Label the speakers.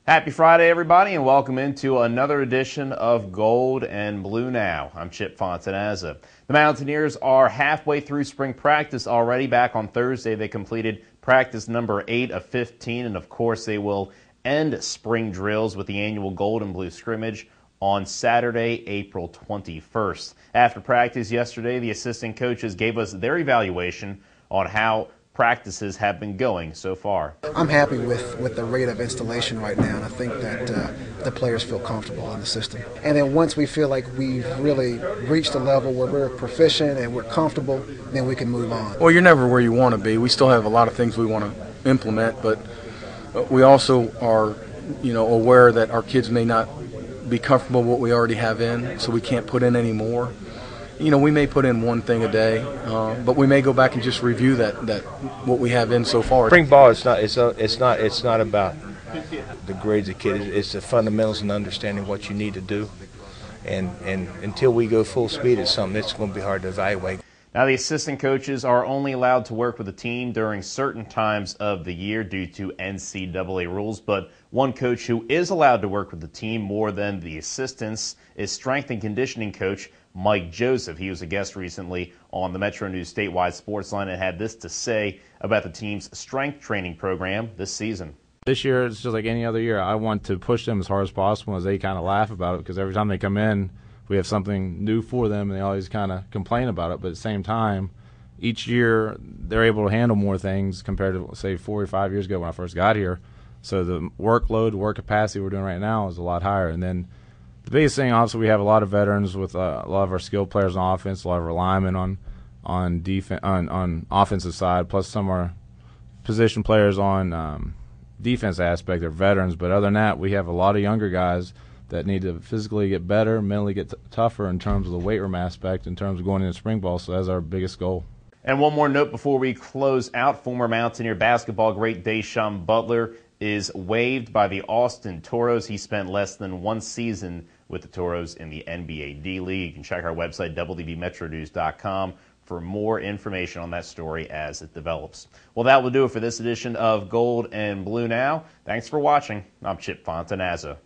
Speaker 1: Happy Friday, everybody, and welcome into another edition of Gold and Blue Now. I'm Chip Fontanazza. The Mountaineers are halfway through spring practice already. Back on Thursday, they completed practice number 8 of 15, and of course, they will end spring drills with the annual Gold and Blue scrimmage on Saturday, April 21st. After practice yesterday, the assistant coaches gave us their evaluation on how practices have been going so far.
Speaker 2: I'm happy with the rate of installation right now, and I think that the players feel comfortable in the system. And then once we feel like we've really reached a level where we're proficient and we're comfortable, then we can move on.
Speaker 3: Well, you're never where you want to be. We still have a lot of things we want to implement, but we also are, aware that our kids may not be comfortable with what we already have in, so we can't put in any more. We may put in one thing a day, but we may go back and just review that what we have in so far.
Speaker 4: Spring ball it's not about the grades of kids. It's the fundamentals and understanding what you need to do. And until we go full speed at something, it's going to be hard to evaluate.
Speaker 1: Now, the assistant coaches are only allowed to work with the team during certain times of the year due to NCAA rules, but one coach who is allowed to work with the team more than the assistants is strength and conditioning coach Mike Joseph. He was a guest recently on the Metro News Statewide Sports Line and had this to say about the team's strength training program this season.
Speaker 5: This year, it's just like any other year. I want to push them as hard as possible as they kind of laugh about it, because every time they come in, we have something new for them, and they always kind of complain about it. But at the same time, each year they're able to handle more things compared to, say, 4 or 5 years ago when I first got here. So the workload, work capacity we're doing right now is a lot higher. And then the biggest thing, obviously, we have a lot of veterans with a lot of our skilled players on offense, a lot of our linemen on offensive side, plus some of our position players on defense aspect. They're veterans, but other than that, we have a lot of younger guys that need to physically get better, mentally get tougher in terms of the weight room aspect, in terms of going into spring ball. So that's our biggest goal.
Speaker 1: And one more note before we close out. Former Mountaineer basketball great Da'Sean Butler is waived by the Austin Toros. He spent less than one season with the Toros in the NBA D-League. You can check our website, WDBMetroNews.com, for more information on that story as it develops. Well, that will do it for this edition of Gold and Blue Now. Thanks for watching. I'm Chip Fontanazza.